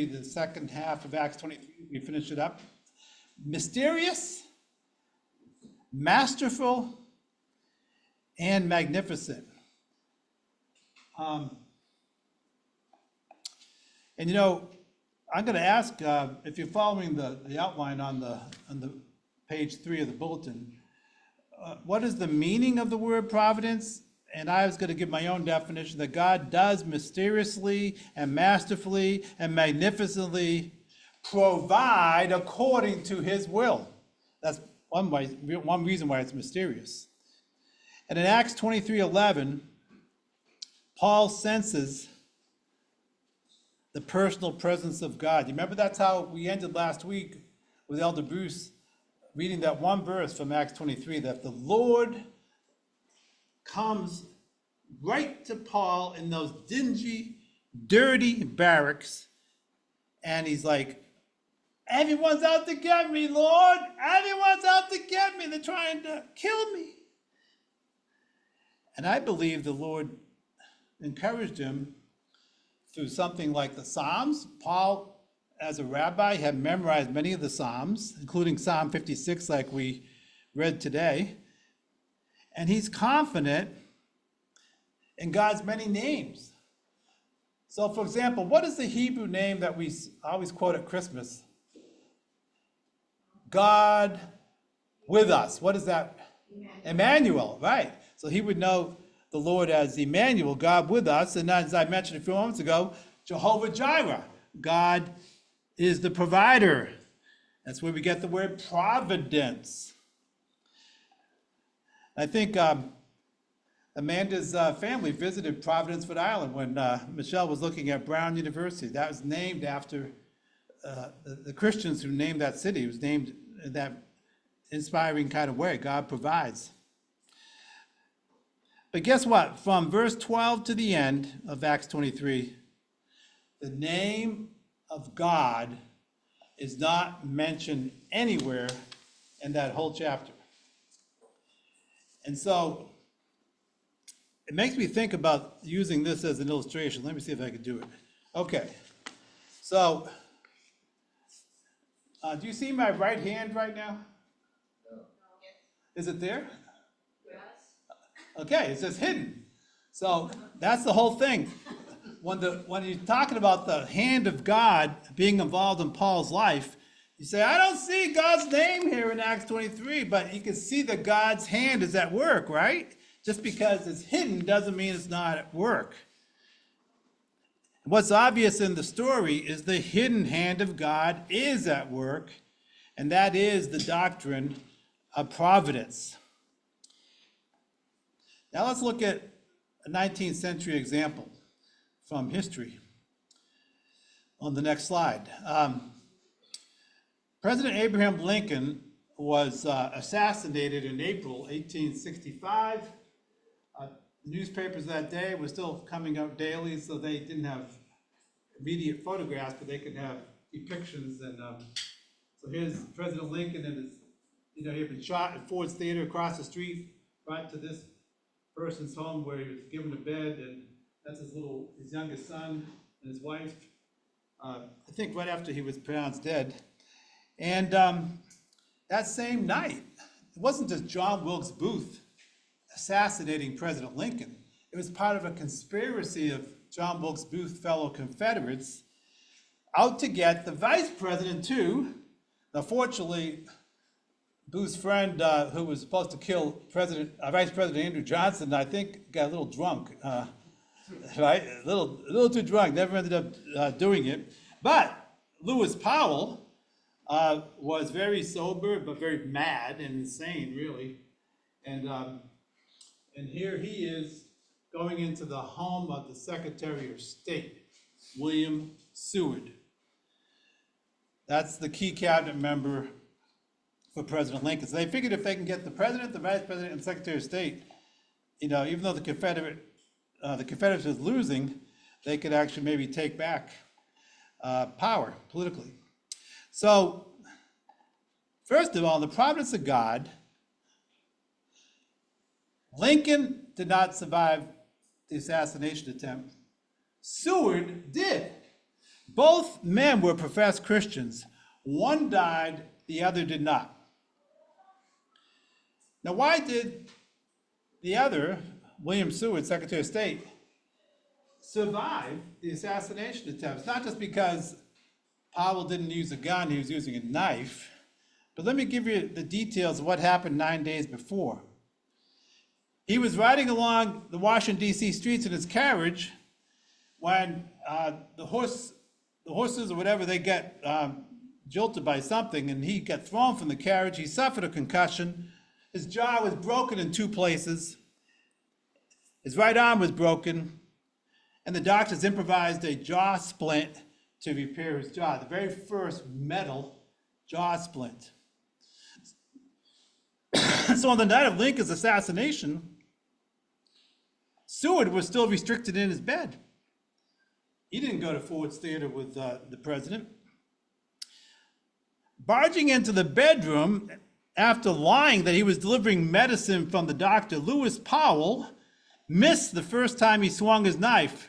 the second half of Acts 23. We finish it up. Mysterious, masterful, and magnificent. And you know, I'm going to ask if you're following the outline on the page 3 of the bulletin, what is the meaning of the word providence? And I was going to give my own definition that God does mysteriously and masterfully and magnificently provide according to his will. That's one reason why it's mysterious. And in Acts 23:11, Paul senses the personal presence of God. You remember that's how we ended last week with Elder Bruce reading that one verse from Acts 23, that the Lord comes right to Paul in those dingy, dirty barracks, and he's like, everyone's out to get me, Lord. Everyone's out to get me. They're trying to kill me. And I believe the Lord encouraged him through something like the Psalms. Paul, as a rabbi, had memorized many of the Psalms, including Psalm 56, like we read today. And he's confident in God's many names. So, for example, what is the Hebrew name that we always quote at Christmas? God with us. What is that? Emmanuel, right. So he would know the Lord as Emmanuel, God with us. And as I mentioned a few moments ago, Jehovah Jireh, God is the provider. That's where we get the word providence. I think Amanda's family visited Providence, Rhode Island when Michelle was looking at Brown University. That was named after the Christians who named that city. It was named in that inspiring kind of way. God provides. But guess what? From verse 12 to the end of Acts 23, the name of God is not mentioned anywhere in that whole chapter. And so it makes me think about using this as an illustration. Let me see if I can do it. Okay, so do you see my right hand right now? No. Is it there? Yes. Okay, it's just hidden. So that's the whole thing. When you're talking about the hand of God being involved in Paul's life, you say, I don't see God's name here in Acts 23, but you can see that God's hand is at work, right? Just because it's hidden doesn't mean it's not at work. What's obvious in the story is the hidden hand of God is at work, and that is the doctrine of providence. Now let's look at a 19th century example from history on the next slide. President Abraham Lincoln was assassinated in April 1865. Newspapers that day were still coming out daily, so they didn't have immediate photographs, but they could have depictions. And so here's President Lincoln, and his, he had been shot at Ford's Theater across the street, right to this person's home where he was given a bed, and that's his youngest son and his wife. I think right after he was pronounced dead. And that same night, it wasn't just John Wilkes Booth assassinating President Lincoln. It was part of a conspiracy of John Wilkes Booth's fellow Confederates out to get the vice president too. Now, fortunately, Booth's friend, who was supposed to kill Vice President Andrew Johnson, I think got a little drunk, right? A little too drunk. Never ended up doing it. But Lewis Powell was very sober, but very mad and insane, really. And here he is going into the home of the Secretary of State, William Seward. That's the key cabinet member for President Lincoln. So they figured if they can get the president, the vice president, and Secretary of State, even though the Confederates was losing, they could actually maybe take back power politically. So, first of all, the providence of God, Lincoln did not survive the assassination attempt. Seward did. Both men were professed Christians. One died, the other did not. Now, why did the other, William Seward, Secretary of State, survive the assassination attempts? Not just because Powell didn't use a gun, he was using a knife. But let me give you the details of what happened 9 days before. He was riding along the Washington, D.C. streets in his carriage when the horses or whatever, they get jolted by something, and he got thrown from the carriage. He suffered a concussion. His jaw was broken in 2 places. His right arm was broken, and the doctors improvised a jaw splint to repair his jaw, the very first metal jaw splint. So on the night of Lincoln's assassination, Seward was still restricted in his bed. He didn't go to Ford's Theater with the president. Barging into the bedroom after lying that he was delivering medicine from the doctor, Lewis Powell missed the first time he swung his knife.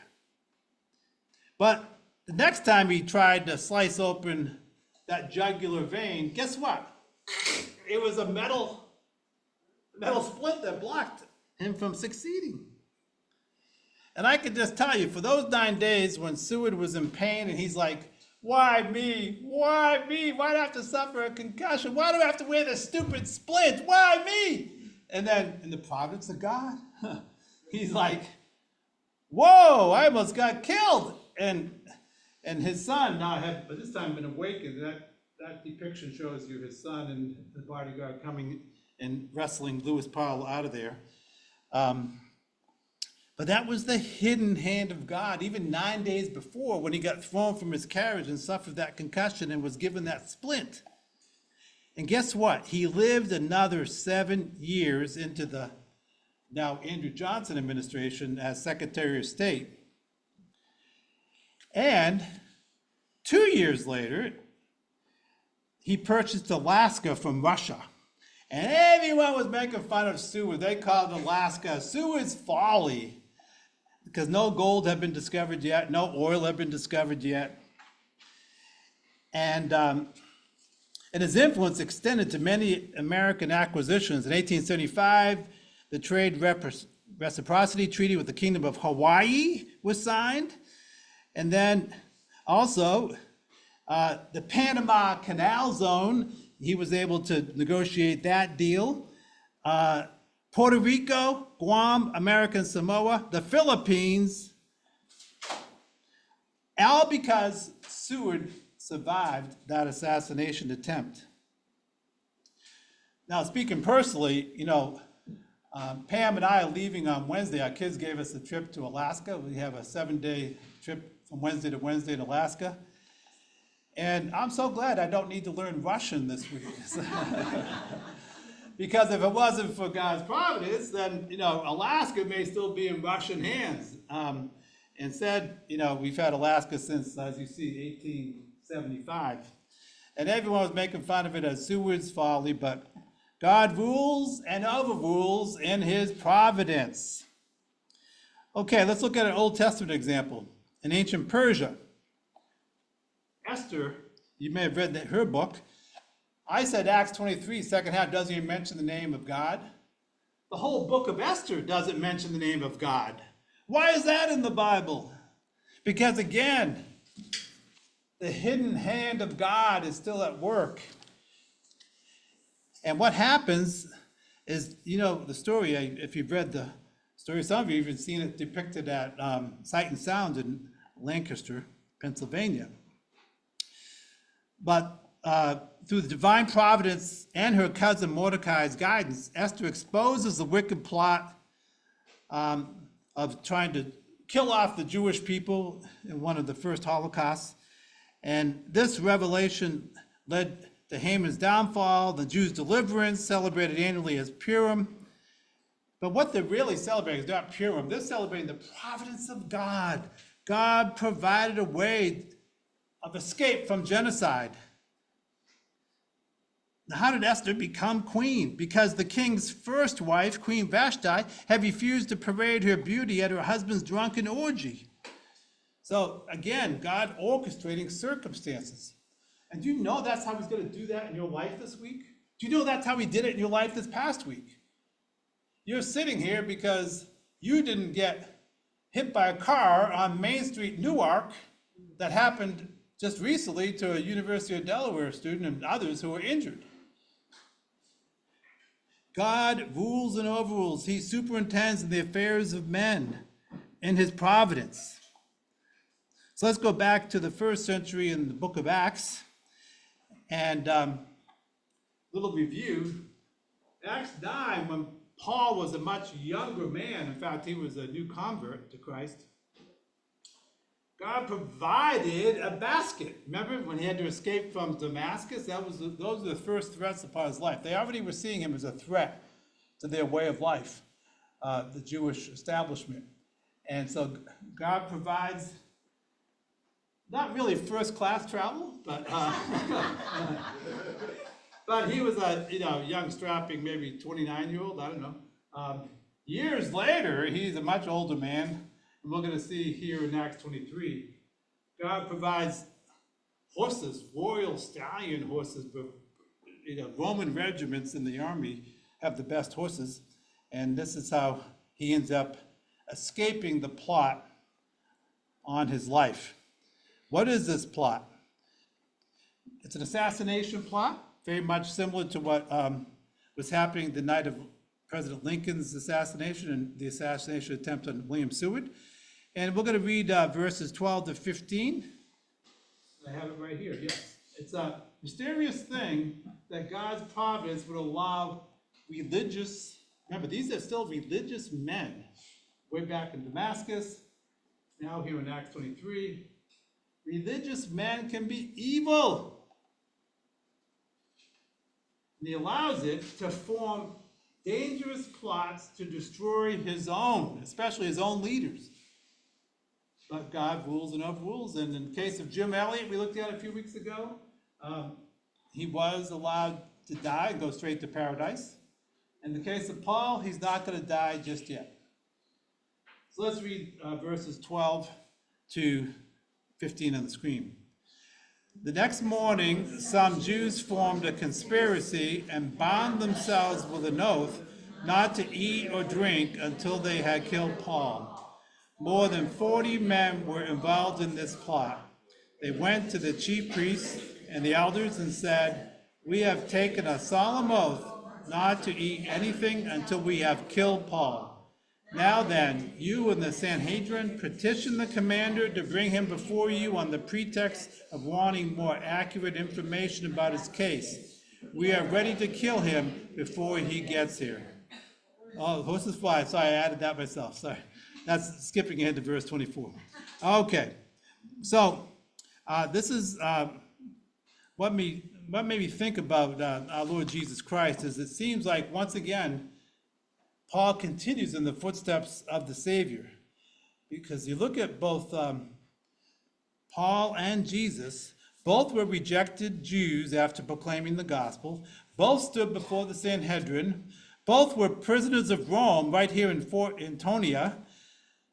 But the next time he tried to slice open that jugular vein, guess what? It was a metal splint that blocked him from succeeding. And I could just tell you, for those 9 days when Seward was in pain and he's like, why me? Why me? Why do I have to suffer a concussion? Why do I have to wear this stupid splint? Why me? And then in the providence of God, he's like, whoa, I almost got killed. And his son now had, by this time, been awakened. That depiction shows you his son and the bodyguard coming and wrestling Lewis Powell out of there. But that was the hidden hand of God, even 9 days before, when he got thrown from his carriage and suffered that concussion and was given that splint. And guess what? He lived another 7 years into the now Andrew Johnson administration as Secretary of State. And 2 years later, he purchased Alaska from Russia. And everyone was making fun of Seward. They called Alaska Seward's Folly, because no gold had been discovered yet, no oil had been discovered yet. And his influence extended to many American acquisitions. In 1875, the Trade Reciprocity Treaty with the Kingdom of Hawaii was signed. And then also the Panama Canal Zone, he was able to negotiate that deal. Puerto Rico, Guam, American Samoa, the Philippines, all because Seward survived that assassination attempt. Now, speaking personally, Pam and I are leaving on Wednesday. Our kids gave us a trip to Alaska. We have a 7-day trip from Wednesday to Wednesday in Alaska. And I'm so glad I don't need to learn Russian this week. Because if it wasn't for God's providence, then, Alaska may still be in Russian hands. Instead, we've had Alaska since, as you see, 1875. And everyone was making fun of it as Seward's Folly, but God rules and overrules in his providence. Okay, let's look at an Old Testament example. In ancient Persia, Esther, you may have read her book. I said Acts 23, second half, doesn't even mention the name of God. The whole book of Esther doesn't mention the name of God. Why is that in the Bible? Because again, the hidden hand of God is still at work. And what happens is, the story, if you've read the story, some of you have even seen it depicted at Sight and Sound in Lancaster, Pennsylvania. But through the divine providence and her cousin Mordecai's guidance, Esther exposes the wicked plot of trying to kill off the Jewish people in one of the first Holocausts. And this revelation led to Haman's downfall, the Jews' deliverance, celebrated annually as Purim. But what they're really celebrating is not Purim. They're celebrating the providence of God. God provided a way of escape from genocide. How did Esther become queen? Because the king's first wife, Queen Vashti, had refused to parade her beauty at her husband's drunken orgy. So again, God orchestrating circumstances. And do you know that's how he's going to do that in your life this week? Do you know that's how he did it in your life this past week? You're sitting here because you didn't get hit by a car on Main Street, Newark, that happened just recently to a University of Delaware student and others who were injured. God rules and overrules. He superintends in the affairs of men in his providence. So let's go back to the first century in the book of Acts. And little review. Acts 9, when Paul was a much younger man, in fact, he was a new convert to Christ, God provided a basket. Remember when he had to escape from Damascus? Those were the first threats upon his life. They already were seeing him as a threat to their way of life, the Jewish establishment. And so God provides not really first-class travel, but but he was a young, strapping, maybe 29-year-old, I don't know. Years later, he's a much older man. And we're going to see here in Acts 23, God provides horses, royal stallion horses. But, Roman regiments in the army have the best horses. And this is how he ends up escaping the plot on his life. What is this plot? It's an assassination plot, very much similar to what was happening the night of President Lincoln's assassination and the assassination attempt on William Seward. And we're going to read verses 12 to 15. I have it right here, yes. It's a mysterious thing that God's providence would allow religious, remember, these are still religious men, way back in Damascus, now here in Acts 23. Religious men can be evil. And he allows it to form dangerous plots to destroy his own, especially his own leaders. But God rules and overrules. And in the case of Jim Elliot, we looked at a few weeks ago, he was allowed to die and go straight to paradise. In the case of Paul, he's not going to die just yet. So let's read verses 12 to 15 on the screen. The next morning, some Jews formed a conspiracy and bound themselves with an oath not to eat or drink until they had killed Paul. More than 40 men were involved in this plot. They went to the chief priests and the elders and said, "We have taken a solemn oath not to eat anything until we have killed Paul. Now then, you and the Sanhedrin petition the commander to bring him before you on the pretext of wanting more accurate information about his case. We are ready to kill him before he gets here." Oh, horses fly. Sorry, I added that myself. Sorry. That's skipping ahead to verse 24. Okay. So this is what made me think about our Lord Jesus Christ is it seems like once again, Paul continues in the footsteps of the Savior, because you look at both Paul and Jesus, both were rejected Jews after proclaiming the gospel, both stood before the Sanhedrin, both were prisoners of Rome right here in Fort Antonia,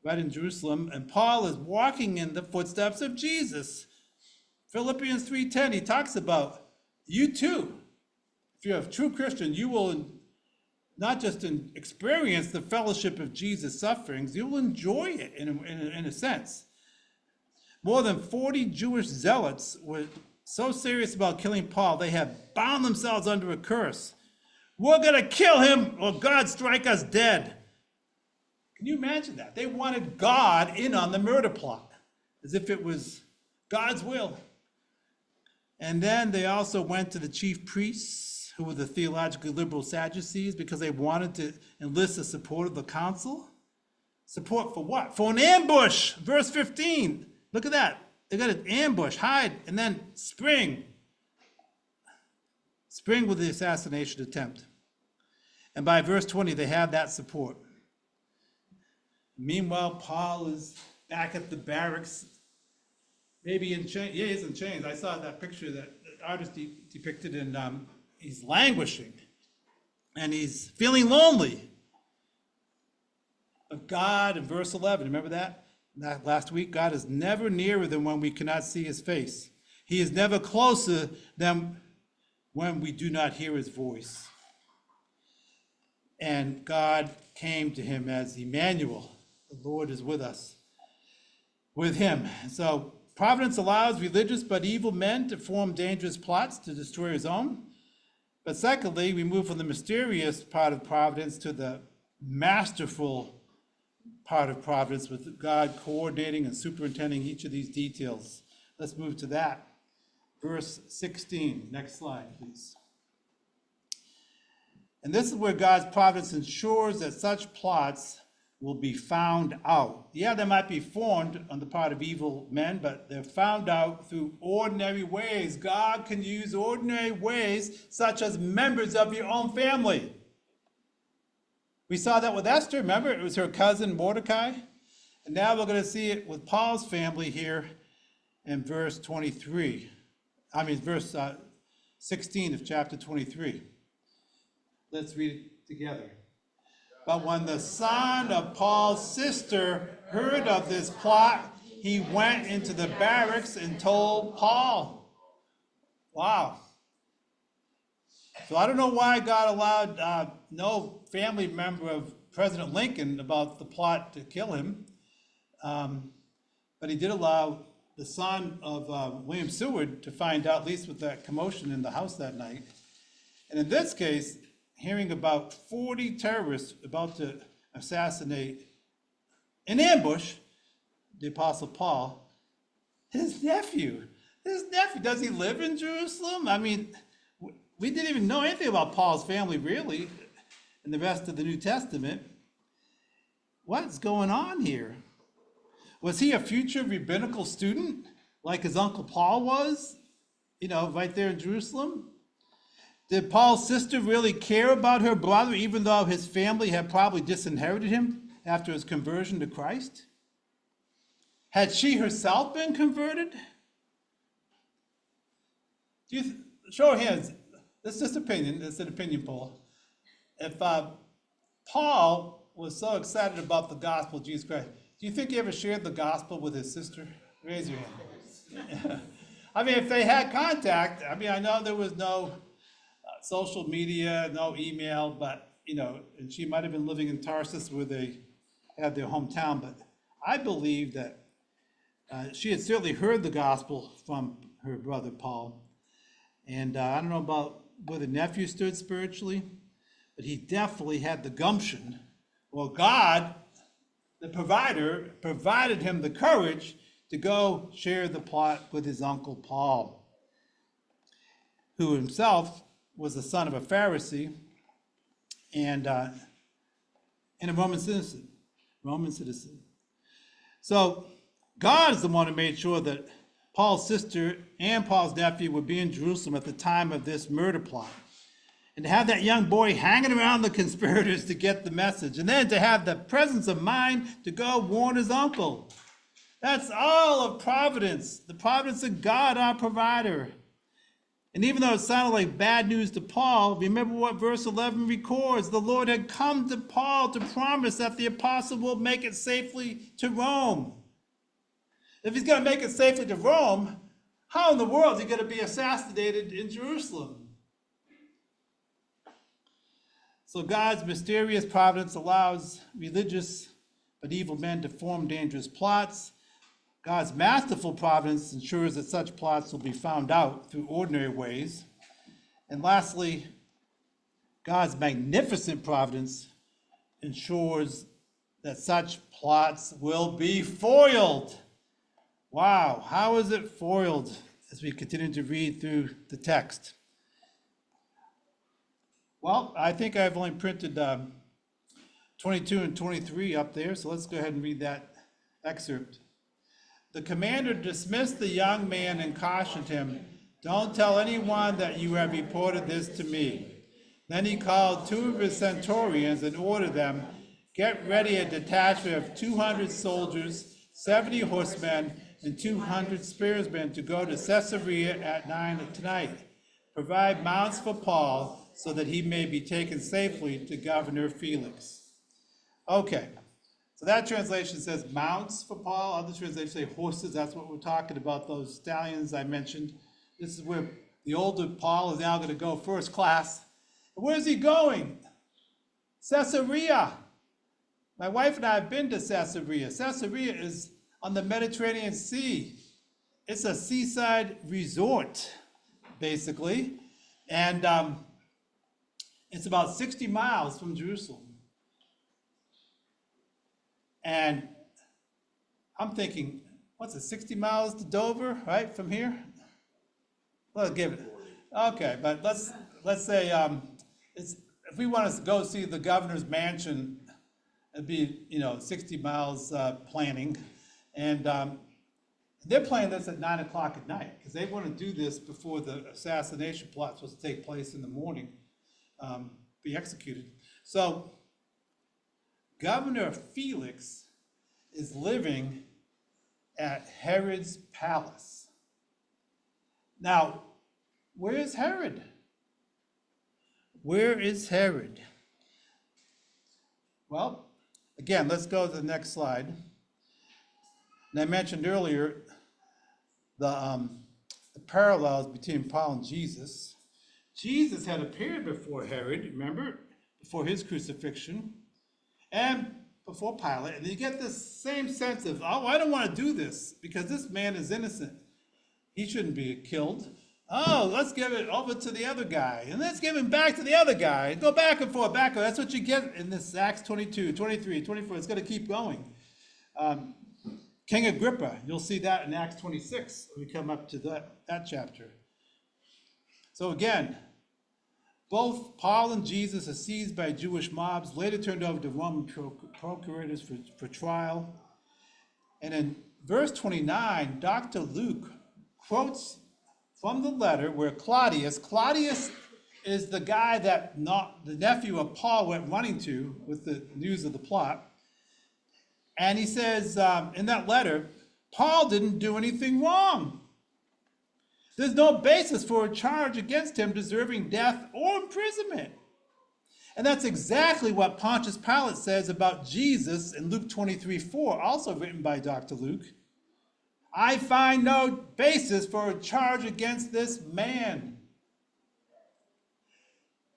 right in Jerusalem, and Paul is walking in the footsteps of Jesus. Philippians 3:10, he talks about you too. If you're a true Christian, you will not just experience the fellowship of Jesus' sufferings, you will enjoy it in a sense. More than 40 Jewish zealots were so serious about killing Paul, they had bound themselves under a curse. We're going to kill him or God strike us dead. Can you imagine that? They wanted God in on the murder plot, as if it was God's will. And then they also went to the chief priests, who were the theologically liberal Sadducees, because they wanted to enlist the support of the council. Support for what? For an ambush. Verse 15. Look at that. They got an ambush, hide, and then spring. Spring with the assassination attempt. And by verse 20, they have that support. Meanwhile, Paul is back at the barracks, maybe in chains. Yeah, he's in chains. I saw that picture that the artist depicted in he's languishing and he's feeling lonely. But God, in verse 11, remember that? Last week, God is never nearer than when we cannot see his face. He is never closer than when we do not hear his voice. And God came to him as Emmanuel. The Lord is with us, with him. So Providence allows religious but evil men to form dangerous plots to destroy his own. But secondly, we move from the mysterious part of Providence to the masterful part of Providence, with God coordinating and superintending each of these details. Let's move to that. Verse 16. Next slide, please. And this is where God's providence ensures that such plots will be found out. Yeah, they might be formed on the part of evil men, but they're found out through ordinary ways. God can use ordinary ways, such as members of your own family. We saw that with Esther. Remember, it was her cousin Mordecai. And now we're going to see it with Paul's family here in verse 16 of chapter 23. Let's read it together. But when the son of Paul's sister heard of this plot, he went into the barracks and told Paul. Wow. So I don't know why God allowed no family member of President Lincoln about the plot to kill him. But he did allow the son of William Seward to find out, at least with that commotion in the house that night. And in this case, hearing about 40 terrorists about to assassinate in ambush the Apostle Paul, his nephew, does he live in Jerusalem? I mean, we didn't even know anything about Paul's family, really, in the rest of the New Testament. What's going on here? Was he a future rabbinical student like his uncle Paul was, right there in Jerusalem? Did Paul's sister really care about her brother, even though his family had probably disinherited him after his conversion to Christ? Had she herself been converted? Show of hands. This is just opinion. It's an opinion poll. If Paul was so excited about the gospel of Jesus Christ, do you think he ever shared the gospel with his sister? Raise your hand. I mean, if they had contact, I know there was no social media, no email, but, and she might have been living in Tarsus where they had their hometown, but I believe that she had certainly heard the gospel from her brother Paul. And I don't know about where the nephew stood spiritually, but he definitely had the gumption. Well, God, the provider, provided him the courage to go share the plot with his uncle Paul, who himself was the son of a Pharisee and a Roman citizen. So God is the one who made sure that Paul's sister and Paul's nephew would be in Jerusalem at the time of this murder plot. And to have that young boy hanging around the conspirators to get the message, and then to have the presence of mind to go warn his uncle. That's all of providence, the providence of God, our provider. And even though it sounded like bad news to Paul, remember what verse 11 records. The Lord had come to Paul to promise that the apostle will make it safely to Rome. If he's going to make it safely to Rome, how in the world is he going to be assassinated in Jerusalem? So God's mysterious providence allows religious but evil men to form dangerous plots. God's masterful providence ensures that such plots will be found out through ordinary ways. And lastly, God's magnificent providence ensures that such plots will be foiled. Wow, how is it foiled as we continue to read through the text? Well, I think I've only printed 22 and 23 up there, so let's go ahead and read that excerpt. The commander dismissed the young man and cautioned him, "Don't tell anyone that you have reported this to me." Then he called 2 of his centurions and ordered them, "Get ready a detachment of 200 soldiers, 70 horsemen, and 200 spearsmen to go to Caesarea at 9 tonight. Provide mounts for Paul so that he may be taken safely to Governor Felix." Okay, So that translation says mounts for Paul. Other translations say horses. That's what we're talking about, those stallions I mentioned. This is where the older Paul is now going to go first class. Where's he going? Caesarea. My wife and I have been to Caesarea. Caesarea is on the Mediterranean Sea. It's a seaside resort, basically. And it's about 60 miles from Jerusalem. And I'm thinking, what's it, 60 miles to Dover, right, from here? Let's give it. Okay, but let's say if we want to go see the governor's mansion, it'd be 60 miles planning, and they're planning this at 9 o'clock at night because they want to do this before the assassination plot supposed to take place in the morning, be executed. So Governor Felix is living at Herod's palace. Now, where is Herod? Where is Herod? Well, again, let's go to the next slide. And I mentioned earlier the parallels between Paul and Jesus. Jesus had appeared before Herod, remember, before his crucifixion, and before Pilate. And you get this same sense of, oh, I don't want to do this because this man is innocent. He shouldn't be killed. Oh, let's give it over to the other guy. And let's give him back to the other guy. Go back and forth, back and forth. That's what you get in this Acts 22, 23, 24. It's going to keep going. King Agrippa, you'll see that in Acts 26 when we come up to that chapter. So again, both Paul and Jesus are seized by Jewish mobs, later turned over to Roman procurators for trial. And in verse 29, Dr. Luke quotes from the letter where Claudius is the guy that the nephew of Paul went running to with the news of the plot. And he says in that letter, Paul didn't do anything wrong. There's no basis for a charge against him deserving death or imprisonment. And that's exactly what Pontius Pilate says about Jesus in Luke 23:4, also written by Dr. Luke. I find no basis for a charge against this man.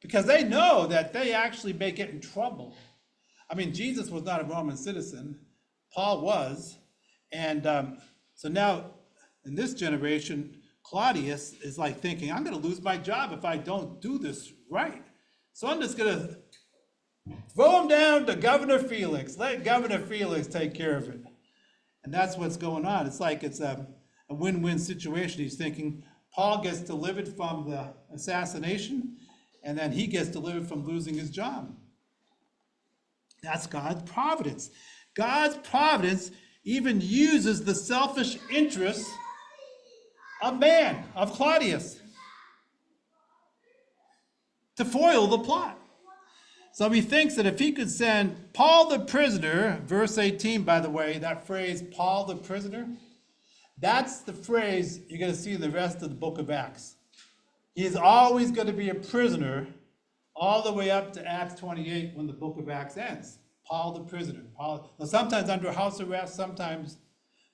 Because they know that they actually may get in trouble. I mean, Jesus was not a Roman citizen. Paul was. And so now, in this generation, Claudius is like thinking, I'm going to lose my job if I don't do this right. So I'm just going to throw him down to Governor Felix. Let Governor Felix take care of it. And that's what's going on. It's like it's a win-win situation. He's thinking Paul gets delivered from the assassination, and then he gets delivered from losing his job. That's God's providence. God's providence even uses the selfish interests of man, of Claudius, to foil the plot. So he thinks that if he could send Paul the prisoner, verse 18, by the way, that phrase, Paul the prisoner, that's the phrase you're going to see in the rest of the book of Acts. He is always going to be a prisoner all the way up to Acts 28 when the book of Acts ends. Paul the prisoner. Paul, now sometimes under house arrest, sometimes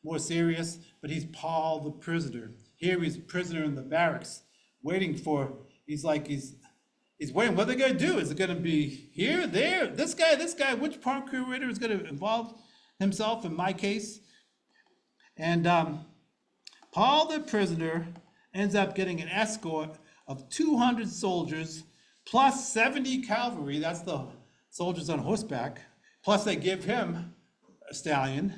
more serious, but he's Paul the prisoner. Here he's a prisoner in the barracks, waiting for, he's waiting. What are they going to do? Is it going to be here, there, this guy? Which procurator is going to involve himself in my case? And Paul the prisoner ends up getting an escort of 200 soldiers plus 70 cavalry. That's the soldiers on horseback. Plus they give him a stallion.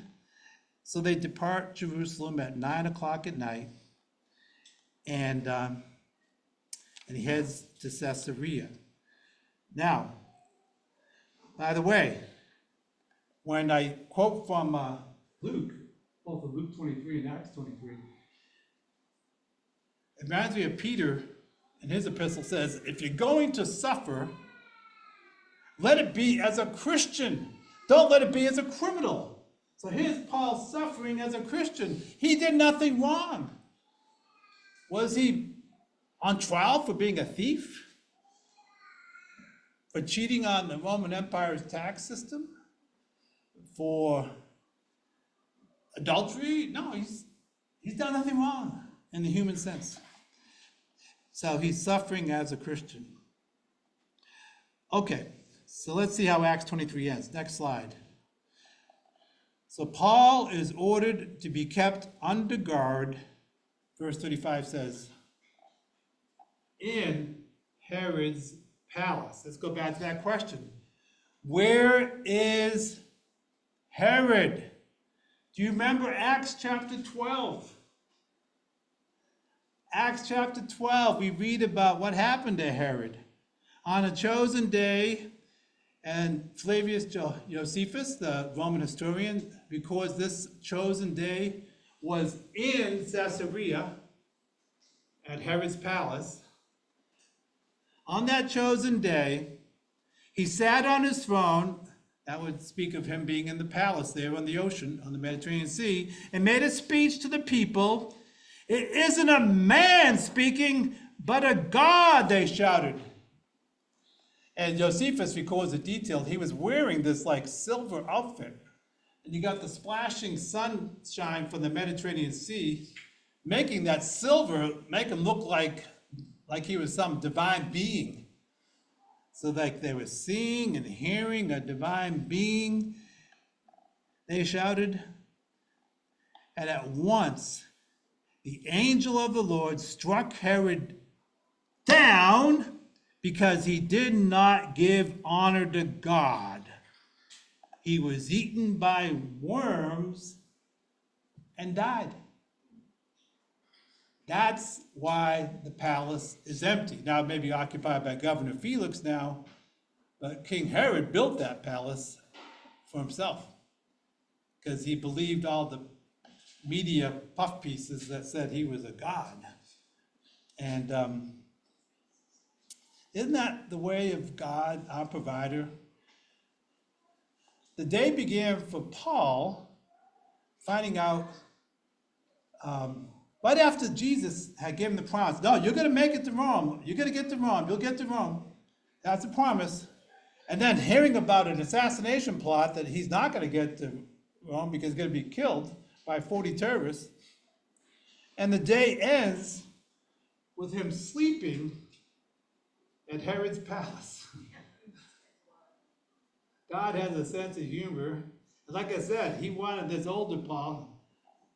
So they depart Jerusalem at 9 o'clock at night. And he heads to Caesarea. Now, by the way, when I quote from Luke, both of Luke 23 and Acts 23, it reminds me of Peter in his epistle says, if you're going to suffer, let it be as a Christian. Don't let it be as a criminal. So here's Paul suffering as a Christian. He did nothing wrong. Was he on trial for being a thief? For cheating on the Roman Empire's tax system? for adultery? No, he's done nothing wrong in the human sense. So he's suffering as a Christian. Okay, so let's see how Acts 23 ends. Next slide. So Paul is ordered to be kept under guard, verse 35 says, in Herod's palace. Let's go back to that question. Where is Herod? Do you remember Acts chapter 12? Acts chapter 12, we read about what happened to Herod. On a chosen day, and Flavius Josephus, the Roman historian, records this chosen day was in Caesarea at Herod's palace. On that chosen day, he sat on his throne. That would speak of him being in the palace there on the ocean, on the Mediterranean Sea, and made a speech to the people. It isn't a man speaking, but a God, they shouted. And Josephus records the detail. He was wearing this like silver outfit. And you got the splashing sunshine from the Mediterranean Sea, making that silver make him look like he was some divine being. So like they were seeing and hearing a divine being, they shouted. And at once, the angel of the Lord struck Herod down because he did not give honor to God. He was eaten by worms and died. That's why the palace is empty. Now it may be occupied by Governor Felix now, but King Herod built that palace for himself because he believed all the media puff pieces that said he was a god. And isn't that the way of God, our provider? The day began for Paul finding out right after Jesus had given the promise. No, you're going to make it to Rome. You're going to get to Rome. You'll get to Rome. That's a promise. And then hearing about an assassination plot that he's not going to get to Rome because he's going to be killed by 40 terrorists. And the day ends with him sleeping at Herod's palace. God has a sense of humor. And like I said, he wanted this older Paul,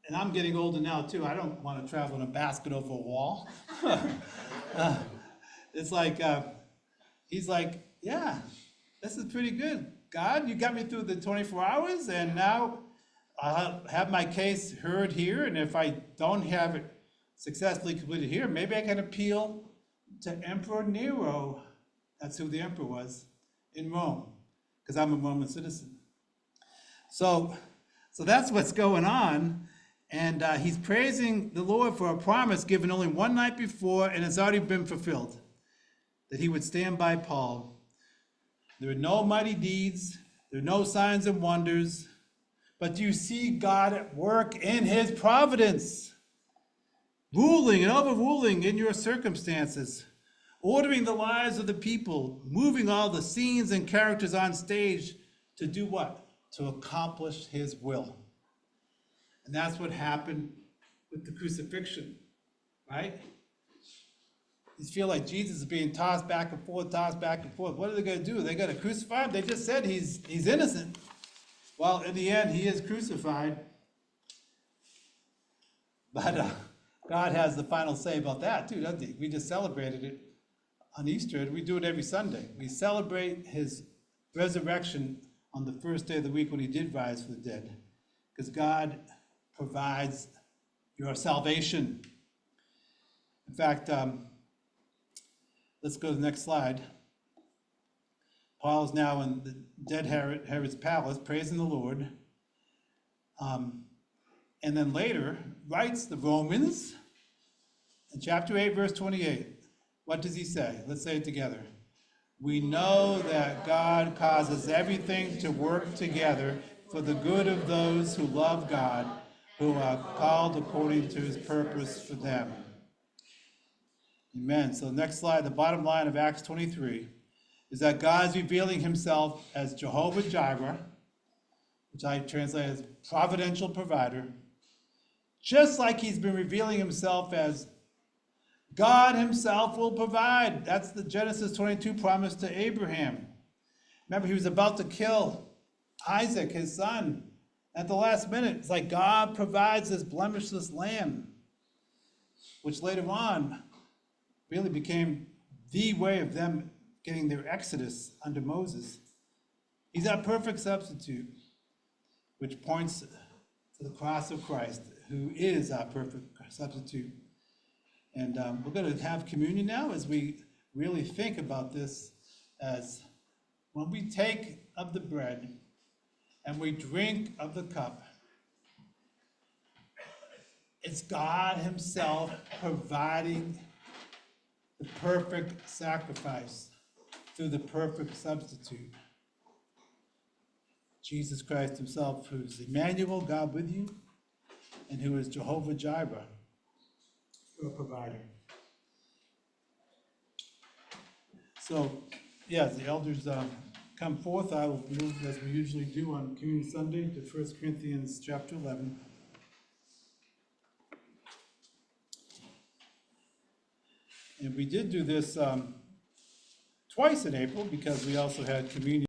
and I'm getting older now too. I don't want to travel in a basket over a wall. It's like, he's like, yeah, this is pretty good. God, you got me through the 24 hours, and now I'll have my case heard here, and if I don't have it successfully completed here, maybe I can appeal to Emperor Nero. That's who the emperor was in Rome, because I'm a Roman citizen. So that's what's going on, and he's praising the Lord for a promise given only one night before, and it's already been fulfilled, that he would stand by Paul. There are no mighty deeds, there are no signs and wonders, but do you see God at work in his providence, ruling and overruling in your circumstances, ordering the lives of the people, moving all the scenes and characters on stage to do what? To accomplish his will. And that's what happened with the crucifixion, right? You feel like Jesus is being tossed back and forth, tossed back and forth. What are they going to do? Are they going to crucify him? They just said he's innocent. Well, in the end, he is crucified. But God has the final say about that too, doesn't he? We just celebrated it on Easter. We do it every Sunday. We celebrate his resurrection on the first day of the week when he did rise from the dead. Because God provides your salvation. In fact, let's go to the next slide. Paul is now in the dead Herod's palace, praising the Lord. And then later writes the Romans in chapter 8, verse 28. What does he say? Let's say it together. We know that God causes everything to work together for the good of those who love God, who are called according to his purpose for them. Amen. So next slide, the bottom line of Acts 23 is that God is revealing himself as Jehovah Jireh, which I translate as providential provider, just like he's been revealing himself as God himself will provide. That's the Genesis 22 promise to Abraham. Remember, he was about to kill Isaac, his son. At the last minute, it's like God provides this blemishless lamb, which later on really became the way of them getting their exodus under Moses. He's our perfect substitute, which points to the cross of Christ, who is our perfect substitute. And we're going to have communion now as we really think about this, as when we take of the bread and we drink of the cup, it's God himself providing the perfect sacrifice through the perfect substitute. Jesus Christ himself, who is Emmanuel, God with you, and who is Jehovah Jireh, your provider. So, as the elders come forth, I will move, as we usually do on Communion Sunday, to 1 Corinthians chapter 11. And we did do this twice in April because we also had communion